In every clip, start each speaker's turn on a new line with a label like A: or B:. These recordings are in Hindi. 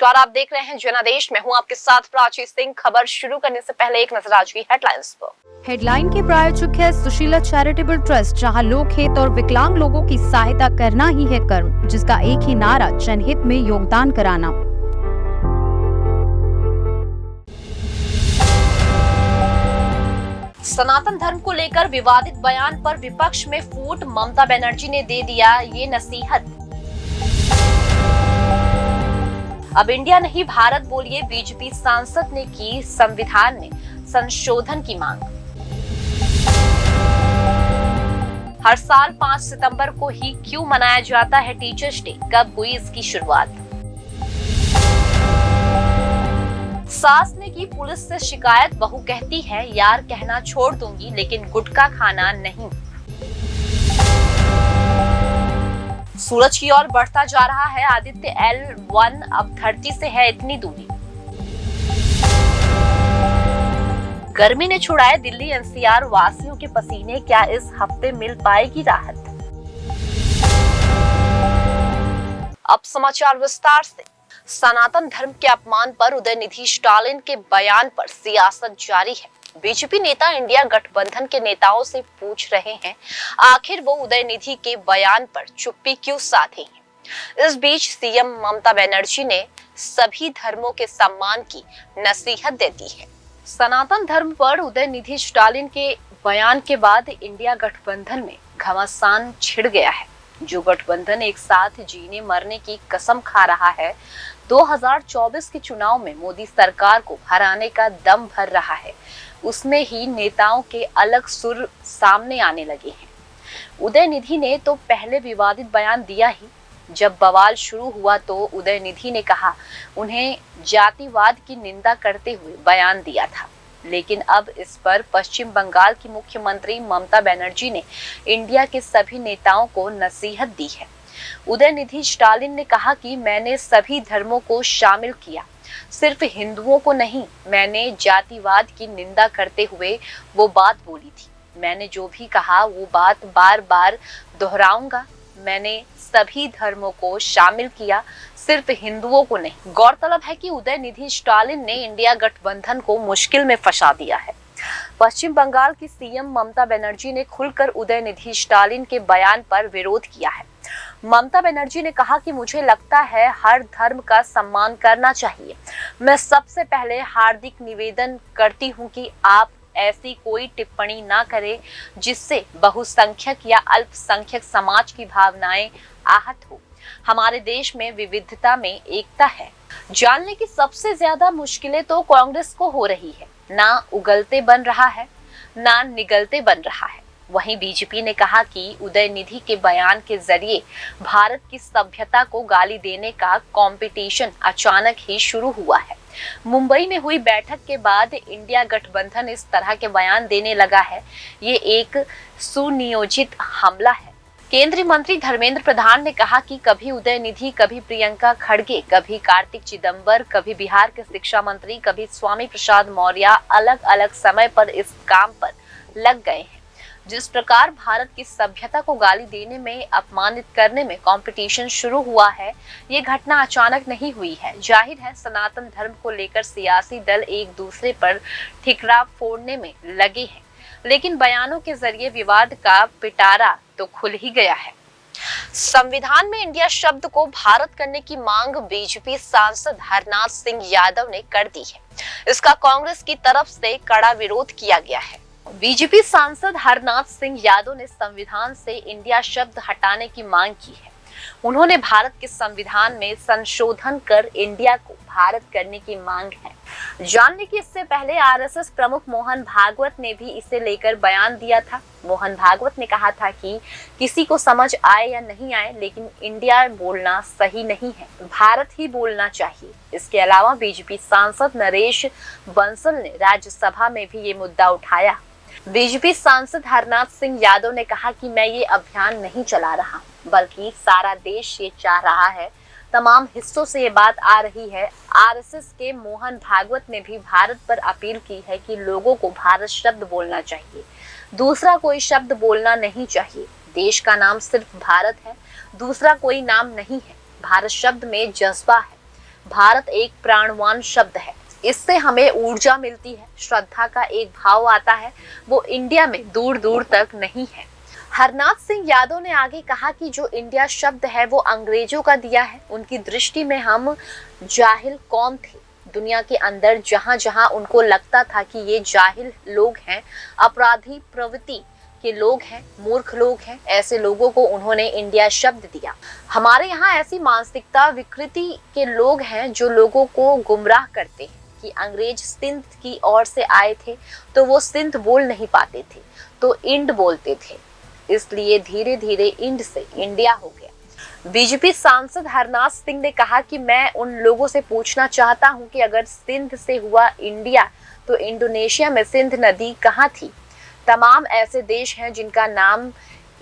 A: नमस्कार, आप देख रहे हैं जनादेश। मैं हूं आपके साथ प्राची सिंह। खबर शुरू करने से पहले एक नजर आज की हेडलाइंस पर।
B: हेडलाइन के प्रायोजक है सुशीला चैरिटेबल ट्रस्ट, जहां लोकहित और विकलांग लोगों की सहायता करना ही है कर्म, जिसका एक ही नारा जनहित में योगदान कराना।
A: सनातन धर्म को लेकर विवादित बयान पर विपक्ष में फूट, ममता बनर्जी ने दे दिया ये नसीहत। अब इंडिया नहीं भारत बोलिए, बीजेपी सांसद ने की संविधान में संशोधन की मांग। हर साल 5 सितंबर को ही क्यों मनाया जाता है टीचर्स डे, कब हुई इसकी शुरुआत। सास ने की पुलिस से शिकायत, बहू कहती है यार कहना छोड़ दूंगी लेकिन गुटखा खाना नहीं। सूरज की ओर बढ़ता जा रहा है आदित्य L1, अब धरती से है इतनी दूरी। गर्मी ने छुड़ाए दिल्ली NCR वासियों के पसीने, क्या इस हफ्ते मिल पाएगी राहत। अब समाचार विस्तार से। सनातन धर्म के अपमान पर उदयनिधि स्टालिन के बयान पर सियासत जारी है। बीजेपी नेता इंडिया गठबंधन के नेताओं से पूछ रहे हैं आखिर वो उदयनिधि के बयान पर चुप्पी क्यों साधे हैं। इस बीच सीएम ममता बनर्जी ने सभी धर्मों के सम्मान की नसीहत दे दी है। सनातन धर्म पर उदयनिधि स्टालिन के बयान के बाद इंडिया गठबंधन में घमासान छिड़ गया है। जो गठबंधन एक साथ जीने मरने की कसम खा रहा है, 2024 के चुनाव में मोदी सरकार को हराने का दम भर रहा है, उसमें ही नेताओं के अलग सुर सामने आने लगे हैं। उदयनिधि ने तो पहले विवादित बयान दिया ही। जब बवाल शुरू हुआ तो उदयनिधि ने कहा उन्हें जातिवाद की निंदा करते हुए बयान दिया था, लेकिन अब इस पर पश्चिम बंगाल की मुख्यमंत्री ममता बनर्जी ने इंडिया के सभी नेताओं को नसीहत दी है। उदयनिधि स्टालिन ने कहा कि मैंने सभी धर्मों को शामिल किया, सिर्फ हिंदुओं को नहीं। मैंने जातिवाद की निंदा करते हुए वो बात बोली थी। मैंने जो भी कहा वो बात बार बार दोहराऊंगा। मैंने सभी धर्मों को शामिल किया, सिर्फ हिंदुओं को नहीं। गौरतलब है कि उदयनिधि स्टालिन ने इंडिया गठबंधन को मुश्किल में फंसा दिया है। पश्चिम बंगाल की सीएम ममता बनर्जी ने खुलकर उदयनिधि स्टालिन के बयान पर विरोध किया है। ममता बनर्जी ने कहा कि मुझे लगता है हर धर्म का सम्मान करना चाहिए। मैं सबसे पहले हार्दिक निवेदन करती हूं कि आप ऐसी कोई टिप्पणी ना करें जिससे बहुसंख्यक या अल्पसंख्यक समाज की भावनाएं आहत हो। हमारे देश में विविधता में एकता है। जानने की सबसे ज्यादा मुश्किलें तो कांग्रेस को हो रही है, ना उगलते बन रहा है ना निगलते बन रहा है। वहीं बीजेपी ने कहा कि उदयनिधि के बयान के जरिए भारत की सभ्यता को गाली देने का कंपटीशन अचानक ही शुरू हुआ है। मुंबई में हुई बैठक के बाद इंडिया गठबंधन इस तरह के बयान देने लगा है। ये एक सुनियोजित हमला है। केंद्रीय मंत्री धर्मेंद्र प्रधान ने कहा कि कभी उदयनिधि, कभी प्रियंका खड़गे, कभी कार्तिक चिदंबर, कभी बिहार के शिक्षा मंत्री, कभी स्वामी प्रसाद मौर्य अलग अलग समय पर इस काम पर लग गए हैं। जिस प्रकार भारत की सभ्यता को गाली देने में, अपमानित करने में कंपटीशन शुरू हुआ है, ये घटना अचानक नहीं हुई है। जाहिर है सनातन धर्म को लेकर सियासी दल एक दूसरे पर ठिकरा फोड़ने में लगे हैं, लेकिन बयानों के जरिए विवाद का पिटारा तो खुल ही गया है। संविधान में इंडिया शब्द को भारत करने की मांग बीजेपी सांसद हरनाथ सिंह यादव ने कर दी है। इसका कांग्रेस की तरफ से कड़ा विरोध किया गया है। बीजेपी सांसद हरनाथ सिंह यादव ने संविधान से इंडिया शब्द हटाने की मांग की है। उन्होंने भारत के संविधान में संशोधन कर इंडिया को भारत करने की मांग है। जानने की इससे पहले आरएसएस प्रमुख मोहन भागवत ने भी इसे लेकर बयान दिया था। मोहन भागवत ने कहा था कि किसी को समझ आए या नहीं आए, लेकिन इंडिया बोलना सही नहीं है, भारत ही बोलना चाहिए। इसके अलावा बीजेपी सांसद नरेश बंसल ने राज्यसभा में भी ये मुद्दा उठाया। बीजेपी सांसद हरनाथ सिंह यादव ने कहा कि मैं ये अभियान नहीं चला रहा, बल्कि सारा देश ये चाह रहा है। तमाम हिस्सों से ये बात आ रही है। आरएसएस के मोहन भागवत ने भी भारत पर अपील की है कि लोगों को भारत शब्द बोलना चाहिए, दूसरा कोई शब्द बोलना नहीं चाहिए। देश का नाम सिर्फ भारत है, दूसरा कोई नाम नहीं है। भारत शब्द में जज्बा है। भारत एक प्राणवान शब्द है, इससे हमें ऊर्जा मिलती है, श्रद्धा का एक भाव आता है, वो इंडिया में दूर दूर तक नहीं है। हरनाथ सिंह यादव ने आगे कहा कि जो इंडिया शब्द है वो अंग्रेजों का दिया है। उनकी दृष्टि में हम जाहिल कौम थे। दुनिया के अंदर जहां जहां उनको लगता था कि ये जाहिल लोग हैं, अपराधी प्रवृत्ति के लोग हैं, मूर्ख लोग हैं, ऐसे लोगों को उन्होंने इंडिया शब्द दिया। हमारे यहाँ ऐसी मानसिकता विकृति के लोग हैं जो लोगों को गुमराह करते हैं कि अंग्रेज सिंध की ओर से आए थे तो वो सिंध बोल नहीं पाते थे तो इंड बोलते थे, इसलिए धीरे धीरे इंड से इंडिया हो गया। बीजेपी सांसद हरनाथ सिंह ने कहा कि मैं उन लोगों से पूछना चाहता हूं कि अगर सिंध से हुआ इंडिया तो इंडोनेशिया में सिंध नदी कहाँ थी? तमाम ऐसे देश हैं जिनका नाम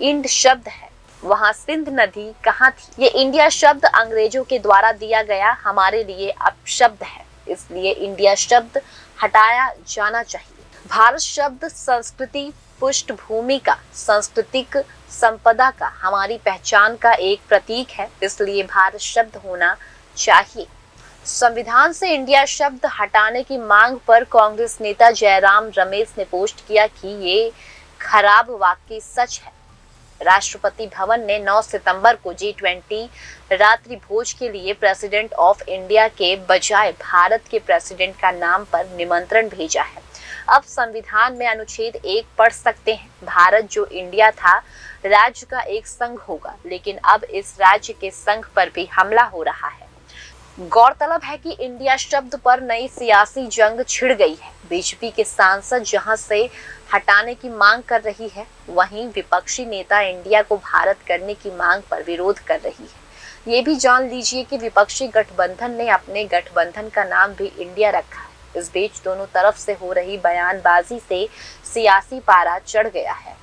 A: इंड शब्द है, वहां सिंध नदी कहाँ थी? ये इंडिया शब्द अंग्रेजों के द्वारा दिया गया हमारे लिए अपशब्द है, इसलिए इंडिया शब्द हटाया जाना चाहिए। भारत शब्द संस्कृति पृष्ठभूमि का, सांस्कृतिक संपदा का, हमारी पहचान का एक प्रतीक है, इसलिए भारत शब्द होना चाहिए। संविधान से इंडिया शब्द हटाने की मांग पर कांग्रेस नेता जयराम रमेश ने पोस्ट किया कि ये खराब वाकई सच है। राष्ट्रपति भवन ने 9 सितंबर को G20 रात्रि भोज के लिए प्रेसिडेंट ऑफ इंडिया के बजाय भारत के प्रेसिडेंट का नाम पर निमंत्रण भेजा है। अब संविधान में अनुच्छेद 1 पढ़ सकते हैं, भारत जो इंडिया था राज्य का एक संघ होगा, लेकिन अब इस राज्य के संघ पर भी हमला हो रहा है। गौरतलब है कि इंडिया शब्द पर नई सियासी जंग छिड़ गई है। बीजेपी के सांसद जहां से हटाने की मांग कर रही है, वहीं विपक्षी नेता इंडिया को भारत करने की मांग पर विरोध कर रही है। ये भी जान लीजिए कि विपक्षी गठबंधन ने अपने गठबंधन का नाम भी इंडिया रखा है। इस बीच दोनों तरफ से हो रही बयानबाजी से सियासी पारा चढ़ गया है।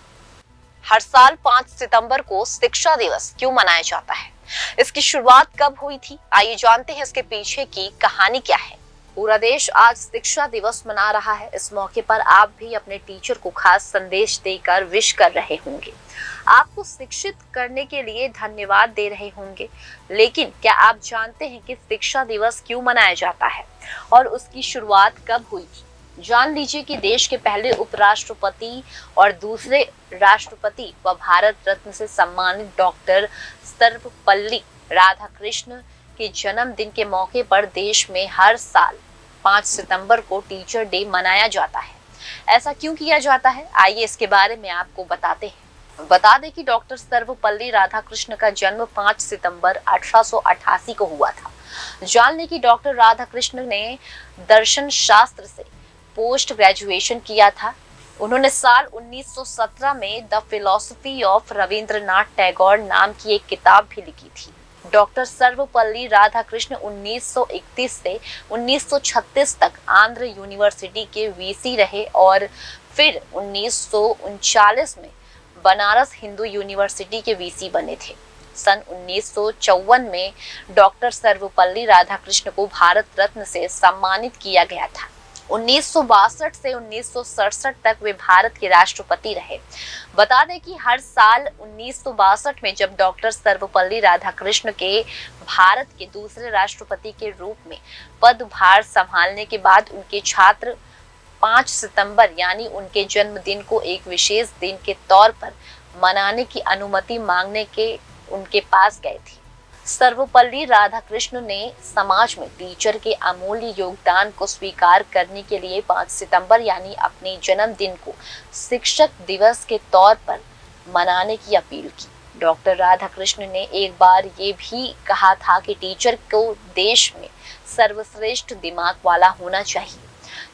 A: हर साल 5 सितंबर को शिक्षा दिवस क्यों मनाया जाता है? इसकी शुरुआत कब हुई थी? आइए जानते हैं इसके पीछे की कहानी क्या है। पूरा देश आज शिक्षा दिवस मना रहा है। इस मौके पर आप भी अपने टीचर को खास संदेश देकर विश कर रहे होंगे, आपको शिक्षित करने के लिए धन्यवाद दे रहे होंगे। लेकिन क्या आप जानते हैं कि शिक्षा दिवस क्यों मनाया जाता है और उसकी शुरुआत कब हुई थी? जान लीजिए कि देश के पहले उपराष्ट्रपति और दूसरे राष्ट्रपति व भारत रत्न से सम्मानित डॉक्टर सर्वपल्ली राधाकृष्ण के जन्मदिन के मौके पर देश में हर साल 5 सितंबर को टीचर डे मनाया जाता है। ऐसा क्यों किया जाता है, आइए इसके बारे में आपको बताते हैं। बता दें कि डॉक्टर सर्वपल्ली राधाकृष्ण का जन्म 5 सितंबर 1888 को हुआ था। जान लें कि डॉक्टर राधाकृष्ण ने दर्शन शास्त्र से पोस्ट ग्रेजुएशन किया था। उन्होंने साल 1917 में the philosophy of Rabindranath Tagore नाम की एक किताब भी लिखी थी। डॉक्टर सर्वपल्ली राधाकृष्ण 1931 से 1936 तक आंध्र यूनिवर्सिटी के वीसी रहे और फिर 1939 में बनारस हिंदू यूनिवर्सिटी के वीसी बने थे। सन 1954 में डॉक्टर सर्वपल्ली राधाकृष्ण को भारत रत्न से सम्मानित किया गया था। 1962 से 1967 तक वे भारत के राष्ट्रपति रहे। बता दें कि हर साल 1962 में जब डॉक्टर सर्वपल्ली राधाकृष्ण के भारत के दूसरे राष्ट्रपति के रूप में पदभार संभालने के बाद उनके छात्र 5 सितंबर यानी उनके जन्मदिन को एक विशेष दिन के तौर पर मनाने की अनुमति मांगने के उनके पास गए थे। सर्वपल्ली राधाकृष्ण ने समाज में टीचर के अमूल्य योगदान को स्वीकार करने के लिए 5 सितंबर यानी अपने जन्मदिन को शिक्षक दिवस के तौर पर मनाने की अपील की। डॉक्टर राधाकृष्ण ने एक बार ये भी कहा था कि टीचर को देश में सर्वश्रेष्ठ दिमाग वाला होना चाहिए।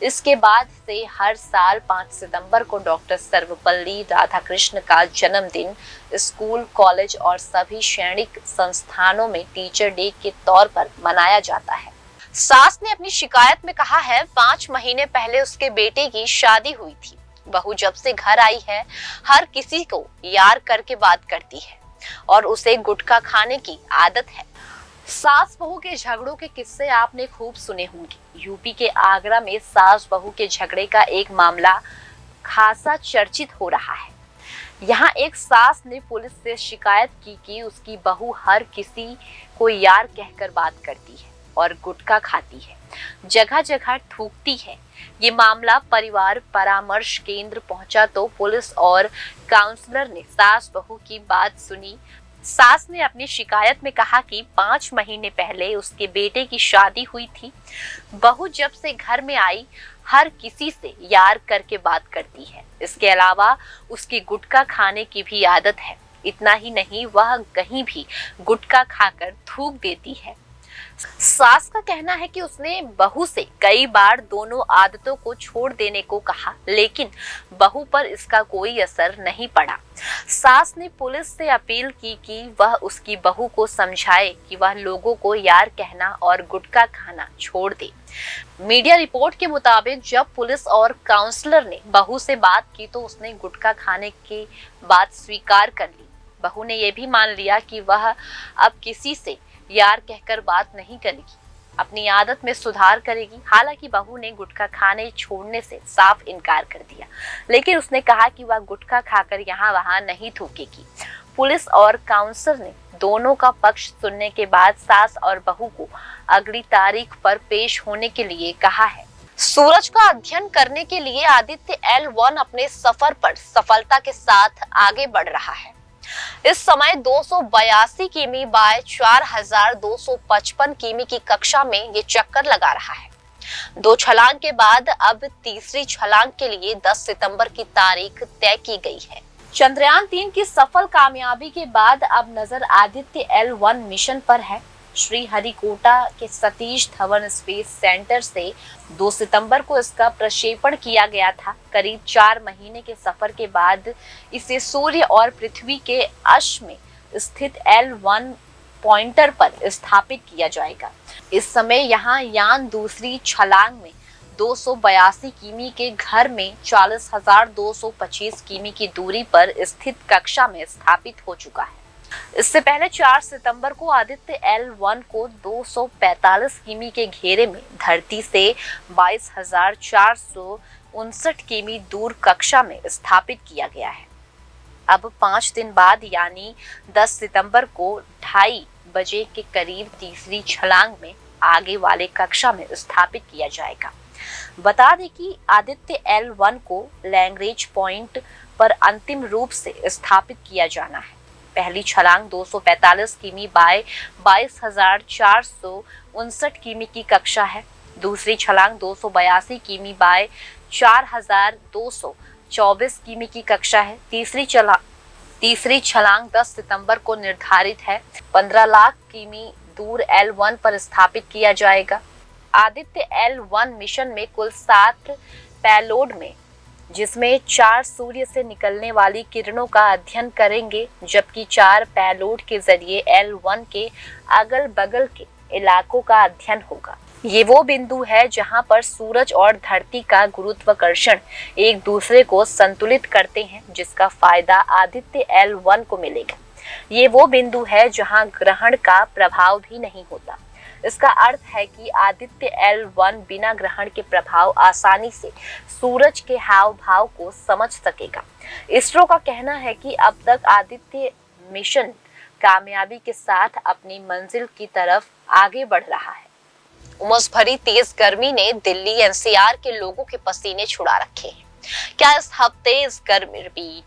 A: इसके बाद से हर साल 5 सितंबर को डॉक्टर सर्वपल्ली राधाकृष्ण का जन्मदिन स्कूल, कॉलेज और सभी शैक्षणिक संस्थानों में टीचर डे के तौर पर मनाया जाता है। सास ने अपनी शिकायत में कहा है 5 महीने पहले उसके बेटे की शादी हुई थी। बहू जब से घर आई है हर किसी को यार करके बात करती है और उसे गुटखा खाने की आदत है। सास बहू के झगड़ों के किस्से आपने खूब सुने होंगे। यूपी के आगरा में सास बहू के झगड़े का एक मामला खासा चर्चित हो रहा है। यहाँ एक सास ने पुलिस से शिकायत की कि उसकी बहू हर किसी को यार कहकर बात करती है और गुटखा खाती है, जगह जगह थूकती है। ये मामला परिवार परामर्श केंद्र पहुंचा तो पुलिस और काउंसलर ने सास बहू की बात सुनी। सास ने अपनी शिकायत में कहा कि 5 महीने पहले उसके बेटे की शादी हुई थी। बहू जब से घर में आई हर किसी से यार करके बात करती है। इसके अलावा उसकी गुटखा खाने की भी आदत है। इतना ही नहीं, वह कहीं भी गुटखा खाकर थूक देती है। सास का कहना है कि उसने बहू से कई बार दोनों आदतों को छोड़ देने को कहा, लेकिन बहू पर इसका कोई असर नहीं पड़ा। सास ने पुलिस से अपील की कि वह उसकी बहू को समझाए कि वह लोगों को यार कहना और गुटखा खाना छोड़ दे। मीडिया रिपोर्ट के मुताबिक जब पुलिस और काउंसलर ने बहू से बात की तो उसने गुटखा खाने की बात स्वीकार कर ली। बहू ने यह भी मान लिया कि वह अब किसी से यार कहकर बात नहीं करेगी, अपनी आदत में सुधार करेगी। हालांकि बहू ने गुटखा खाने छोड़ने से साफ इनकार कर दिया, लेकिन उसने कहा कि वह गुटखा खाकर यहाँ वहाँ नहीं थूकेगी। पुलिस और काउंसलर ने दोनों का पक्ष सुनने के बाद सास और बहू को अगली तारीख पर पेश होने के लिए कहा है। सूरज का अध्ययन करने के लिए आदित्य L1 अपने सफर पर सफलता के साथ आगे बढ़ रहा है। इस समय 282 किमी बाय 4255 किमी की कक्षा में ये चक्कर लगा रहा है। 2 छलांग के बाद अब तीसरी छलांग के लिए 10 सितंबर की तारीख तय की गई है। चंद्रयान 3 की सफल कामयाबी के बाद अब नजर आदित्य L1 मिशन पर है। श्रीहरिकोटा के सतीश धवन स्पेस सेंटर से 2 सितंबर को इसका प्रक्षेपण किया गया था। करीब 4 महीने के सफर के बाद इसे सूर्य और पृथ्वी के अक्ष में स्थित L1 पॉइंटर पर स्थापित किया जाएगा। इस समय यहाँ यान दूसरी छलांग में 282 किमी के घर में 40,225 किमी की दूरी पर स्थित कक्षा में स्थापित हो चुका है। इससे पहले 4 सितंबर को आदित्य L1 को 245 किमी के घेरे में धरती से 22,459 किमी दूर कक्षा में स्थापित किया गया है। अब 5 दिन बाद यानी 10 सितंबर को 2:30 बजे के करीब तीसरी छलांग में आगे वाले कक्षा में स्थापित किया जाएगा। बता दें कि आदित्य L1 को लैंग्रेज पॉइंट पर अंतिम रूप से स्थापित किया जाना है। पहली छलांग 245 किमी बाय 22,459 किमी की कक्षा है। दूसरी छलांग 282 किमी बाय 4,224 किमी की कक्षा है। तीसरी छलांग 10 सितंबर को निर्धारित है। 15 लाख किमी दूर L1 पर स्थापित किया जाएगा। आदित्य L1 मिशन में कुल 7 पेलोड में जिसमें 4 सूर्य से निकलने वाली किरणों का अध्ययन करेंगे, जबकि 4 पेलोड के जरिए L1 के अगल बगल के इलाकों का अध्ययन होगा। ये वो बिंदु है जहां पर सूरज और धरती का गुरुत्वाकर्षण एक दूसरे को संतुलित करते हैं, जिसका फायदा आदित्य L1 को मिलेगा। ये वो बिंदु है जहां ग्रहण का प्रभाव भी नहीं होता। इसका अर्थ है कि आदित्य L1 बिना ग्रहण के प्रभाव आसानी से सूरज के हाव भाव को समझ सकेगा। इसरो का कहना है कि अब तक आदित्य मिशन कामयाबी के साथ अपनी मंजिल की तरफ आगे बढ़ रहा है। उमस भरी तेज गर्मी ने दिल्ली NCR के लोगों के पसीने छुड़ा रखे हैं। क्या इस हफ्ते इस गर्मी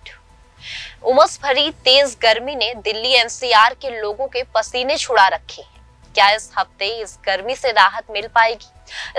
A: उमस भरी तेज गर्मी ने दिल्ली NCR के लोगों के पसीने छुड़ा रखे हैं। क्या इस हफ्ते इस गर्मी से राहत मिल पाएगी?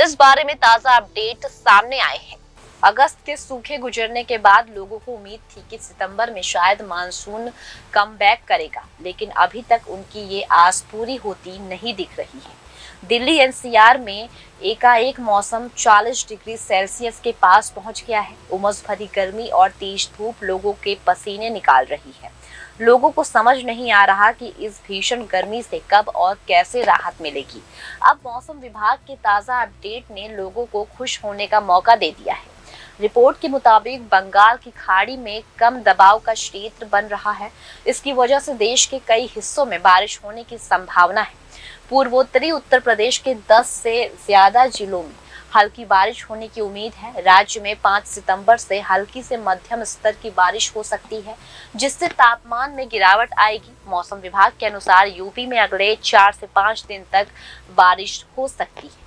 A: इस बारे में ताजा अपडेट सामने आए हैं। अगस्त के सूखे गुजरने के बाद लोगों को उम्मीद थी कि सितंबर में शायद मानसून कम बैक करेगा, लेकिन अभी तक उनकी ये आस पूरी होती नहीं दिख रही है। दिल्ली NCR में एकाएक मौसम 40 डिग्री सेल्सियस के पास पहुंच गया है। उमस भरी गर्मी और तेज धूप लोगों के पसीने निकाल रही है। लोगों को समझ नहीं आ रहा कि इस भीषण गर्मी से कब और कैसे राहत मिलेगी। अब मौसम विभाग के ताजा अपडेट ने लोगों को खुश होने का मौका दे दिया है। रिपोर्ट के मुताबिक बंगाल की खाड़ी में कम दबाव का क्षेत्र बन रहा है। इसकी वजह से देश के कई हिस्सों में बारिश होने की संभावना है। पूर्वोत्तरी उत्तर प्रदेश के 10 से ज्यादा जिलों में हल्की बारिश होने की उम्मीद है। राज्य में 5 सितंबर से हल्की से मध्यम स्तर की बारिश हो सकती है, जिससे तापमान में गिरावट आएगी। मौसम विभाग के अनुसार यूपी में अगले 4 से 5 दिन तक बारिश हो सकती है।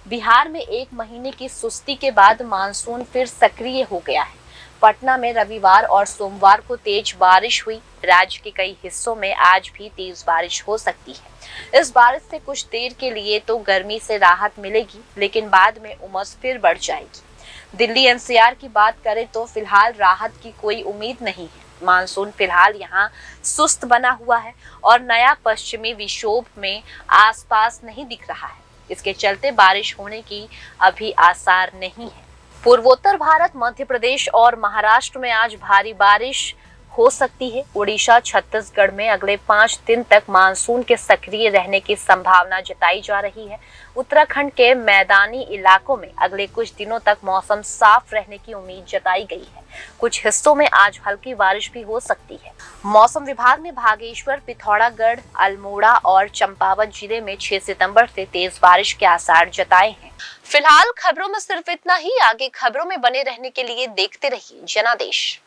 A: बिहार में 1 महीने की सुस्ती के बाद मानसून फिर सक्रिय हो गया है। पटना में रविवार और सोमवार को तेज बारिश हुई। राज्य के कई हिस्सों में आज भी तेज बारिश हो सकती है। इस बारिश से कुछ देर के लिए तो गर्मी से राहत मिलेगी, लेकिन बाद में उमस फिर बढ़ जाएगी। दिल्ली एनसीआर की बात करें तो फिलहाल राहत की कोई उम्मीद नहीं है। मानसून फिलहाल यहाँ सुस्त बना हुआ है और नया पश्चिमी विक्षोभ में आसपास नहीं दिख रहा है। इसके चलते बारिश होने की अभी आसार नहीं है। पूर्वोत्तर भारत, मध्य प्रदेश और महाराष्ट्र में आज भारी बारिश हो सकती है। ओडिशा, छत्तीसगढ़ में अगले 5 दिन तक मानसून के सक्रिय रहने की संभावना जताई जा रही है। उत्तराखंड के मैदानी इलाकों में अगले कुछ दिनों तक मौसम साफ रहने की उम्मीद जताई गई है। कुछ हिस्सों में आज हल्की बारिश भी हो सकती है। मौसम विभाग ने बागेश्वर, पिथौरागढ़, अल्मोड़ा और चंपावत जिले में 6 सितंबर से तेज बारिश के आसार जताए हैं। फिलहाल खबरों में सिर्फ इतना ही। आगे खबरों में बने रहने के लिए देखते रहिए जनादेश।